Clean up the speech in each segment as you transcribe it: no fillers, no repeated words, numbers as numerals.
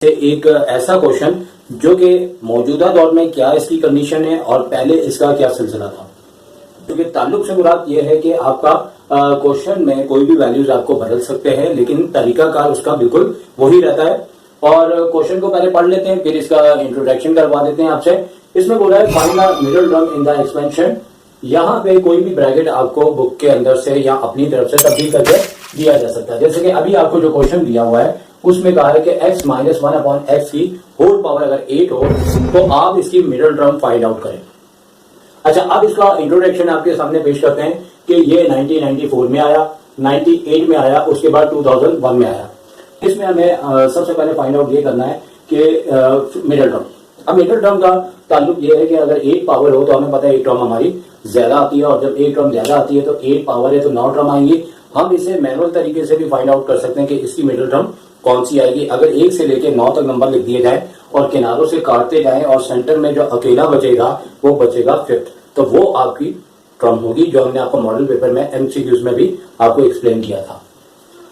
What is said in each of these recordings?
एक ऐसा क्वेश्चन जो कि मौजूदा दौर में क्या इसकी कंडीशन है और पहले इसका क्या सिलसिला था। क्योंकि ताल्लुक से मुराद ये है कि आपका क्वेश्चन में कोई भी वैल्यूज आपको बदल सकते हैं, लेकिन तरीकाकार उसका बिल्कुल वही रहता है। और क्वेश्चन को पहले पढ़ लेते हैं, फिर इसका इंट्रोडक्शन करवा देते हैं आपसे। इसमें बोला है find the middle term in the expansion. यहाँ पे कोई भी ब्रैकेट आपको बुक के अंदर से या अपनी तरफ से तब्दील करके दिया जा सकता है। जैसे कि अभी आपको जो क्वेश्चन दिया हुआ है उसमें कहा है कि x माइनस 1/x की होल पावर अगर 8 हो तो आप इसकी मिडिल टर्म फाइंड आउट करें। अच्छा, अब इसका इंट्रोडक्शन आपके सामने पेश करते हैं कि ये 1994 में आया, 98 में आया, उसके बाद 2001 में आया। इसमें हमें सबसे पहले फाइंड आउट ये करना है कि मिडिल टर्म। अब मिडिल टर्म का ताल्लुक ये है कि अगर 8 पावर हो तो हमें पता है 8 टर्म हमारी ज्यादा आती है, और जब 8 टर्म ज्यादा आती है तो 8 पावर है तो 9 टर्म आएंगी। हम इसे मैनुअल तरीके से भी फाइंड आउट कर सकते हैं कि इसकी मिडिल टर्म कौन सी आएगी। अगर 1 से लेकर 9 तक नंबर लिख दिए जाए और किनारों से काटते जाएं और सेंटर में जो अकेला बचेगा वो बचेगा 5th, तो वो आपकी टर्म होगी, जो हमने आपको मॉडल पेपर में एमसीक्यूज में भी आपको एक्सप्लेन किया था।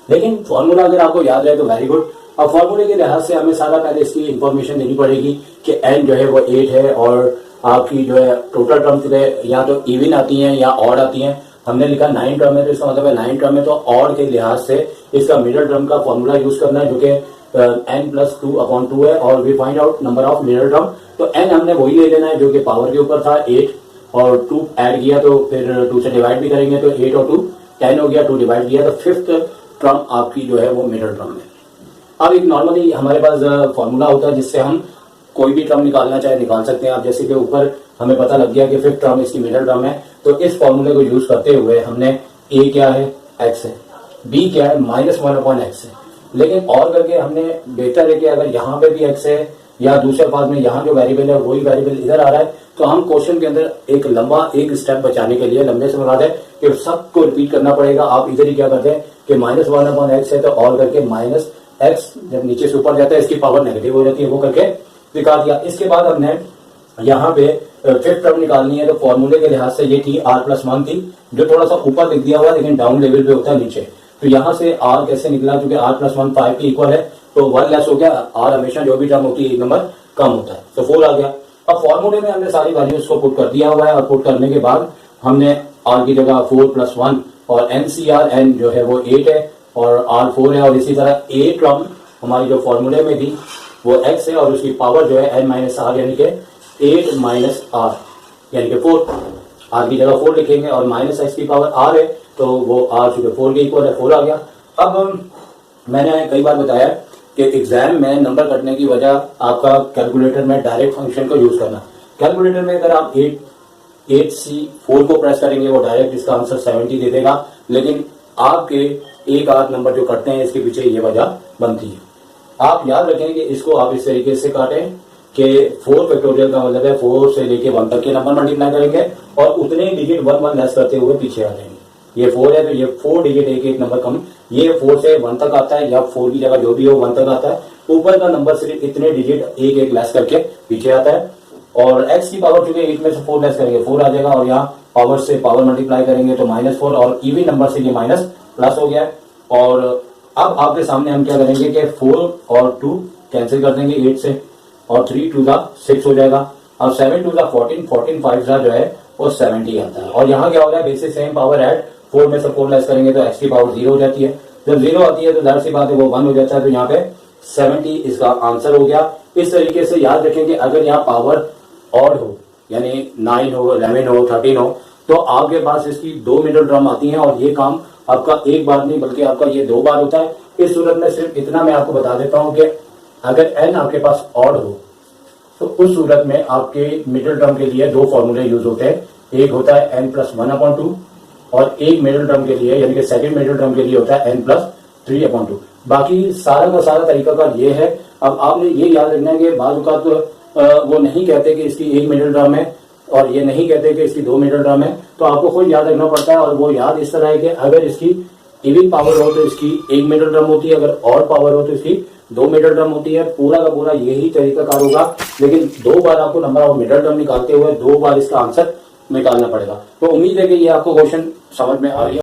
लेकिन फॉर्मूला अगर आपको याद रहे तो वेरी गुड। अब फॉर्मूले के लिहाज से हमें सारा पहले इसकी इंफॉर्मेशन देनी पड़ेगी कि एन जो है वो 8 है और आपकी जो है टोटल टर्म या तो इवन आती हैं या ऑड आती हैं। हमने लिखा 9 टर्म है तो इसका मतलब है 9 टर्म है, तो ऑड के लिहाज से इसका मिडिल टर्म का फॉर्मूला यूज करना है जो कि n+2/2 है, और we find out number of middle term. तो n हमने वही ले लेना है जो कि पावर के ऊपर था 8, और 2 ऐड किया तो फिर 2 से डिवाइड भी करेंगे तो 8 और 2 10 हो गया, 2 डिवाइड किया तो 5th टर्म आपकी जो है वो मिडिल टर्म है। अब एक नॉर्मली हमारे पास फॉर्मूला होता है जिससे हम कोई भी टर्म निकालना चाहे निकाल सकते हैं। आप जैसे कि ऊपर हमें पता लग गया कि 5th टर्म इसकी मिडिल टर्म है, तो इस फॉर्मूले को यूज करते हुए हमने a क्या है x है, b क्या है -1/x है। लेकिन और करके हमने बेहतर है कि अगर यहाँ पे भी x है या दूसरे पास में यहाँ जो वेरिएबल है वही वेरिएबल इधर आ रहा है, तो हम क्वेश्चन के अंदर एक स्टेप बचाने के लिए, लंबे से मुराद है कि सबको रिपीट करना पड़ेगा। आप इधर ही क्या करते हैं कि -1/x है तो और करके -x जब नीचे से ऊपर जाता है इसकी पावर नेगेटिव हो जाती है, वो करके दिखा दिया। इसके बाद हमने यहाँ पे 5th टर्म निकालनी है, तो फॉर्मूले के लिहाज से ये थी r+1 थी, जो थोड़ा सा ऊपर लिख दिया हुआ लेकिन डाउन लेवल पे होता है नीचे। तो यहाँ से r कैसे निकला, क्योंकि r+1 5 के इक्वल है तो 1 लेस हो गया। r हमेशा जो भी टर्म होती है एक नंबर कम होता है, तो 4 आ गया। अब फॉर्मूले में हमने सारी वैल्यूज को पुट कर दिया हुआ है, और पुट करने के बाद हमने r की जगह 4+1 और NCR n जो है वो 8 है और r 4 है, और इसी तरह a टर्म हमारी जो फॉर्मूले में थी वो x है और उसकी पावर जो है n-r यानी कि 8 - r यानी कि 4। r की जगह 4 लिखेंगे और -x की पावर r है तो वो r चूंकि 4 के इक्वल है 4 आ गया। अब मैंने कई बार बताया कि एग्जाम में नंबर कटने की वजह आपका कैलकुलेटर में डायरेक्ट फंक्शन को यूज करना। कैलकुलेटर में अगर आप 8C4 को प्रेस करेंगे वो डायरेक्ट इसका आंसर 70 दे देगा, लेकिन आपके एक आध नंबर जो कटते हैं इसके पीछे ये वजह बनती है। आप याद रखें कि इसको आप इस तरीके से काटें कि 4 फैक्टोरियल का मतलब है 4 से लेके 1 तक के नंबर मल्टीप्लाई करेंगे और उतने डिजिट 1 लेस करते हुए पीछे आ जाएंगे। ये 4 है तो ये 4 डिजिट एक नंबर कम, ये 4 से 1 तक आता है या 4 की जगह जो भी हो 1 तक आता है। ऊपर का नंबर सिर्फ इतने डिजिट एक लेस करके पीछे आता है, और x की पावर चूंकि 8 में से 4 लेस करेंगे 4 आ जाएगा, और यहाँ पावर से पावर मल्टीप्लाई करेंगे तो -4, और इवन नंबर से ये माइनस प्लस हो गया है। और अब आपके सामने हम क्या करेंगे कि 4 और 2 कैंसिल कर देंगे 8 से, और 3 2 6 हो जाएगा। अब 7 2 14, 14 5 जो है वो 70 आता है। और यहाँ क्या हो रहा है, बेसिस सेम पावर ऐड, 4 में से 4 लेस करेंगे तो x की पावर 0 हो जाती है। जब 0 आती है तो जाहिर सी बात है वो 1 हो जाता है, तो यहाँ पे 70 इसका आंसर हो गया। इस तरीके से याद रखें कि अगर यहाँ पावर ऑड हो यानी 9 हो, 11 हो, 13 हो, तो आपके पास इसकी 2 मिडिल टर्म आती हैं, और ये काम आपका एक बार नहीं बल्कि आपका ये 2 बार होता है। इस सूरत में सिर्फ इतना मैं आपको बता देता हूं कि अगर n आपके पास ऑड हो तो उस सूरत में आपके मिडिल टर्म के लिए 2 फॉर्मूले यूज होते हैं। एक होता है n+1/2 और एक मिडिल टर्म के लिए यानी कि सेकंड मिडिल टर्म के लिए होता है n+3/2। बाकी सारा का सारा तरीका का ये है। अब आपने ये याद रखना है कि बाज़ औक़ात वो नहीं कहते कि इसकी एक मिडिल टर्म है और ये नहीं कहते कि इसकी 2 मिडिल टर्म है, तो आपको खुद याद रखना पड़ता है। और वो याद इस तरह है कि अगर इसकी इवन पावर हो तो इसकी एक मिडिल टर्म होती है, अगर ऑड पावर हो तो इसकी 2 मिडिल टर्म होती है। पूरा का पूरा यही तरीकाकार होगा, लेकिन 2 बार आपको नंबर ऑफ मिडिल टर्म निकालते हुए 2 बार इसका आंसर निकालना पड़ेगा। तो उम्मीद है कि ये आपको क्वेश्चन समझ में आ रही है।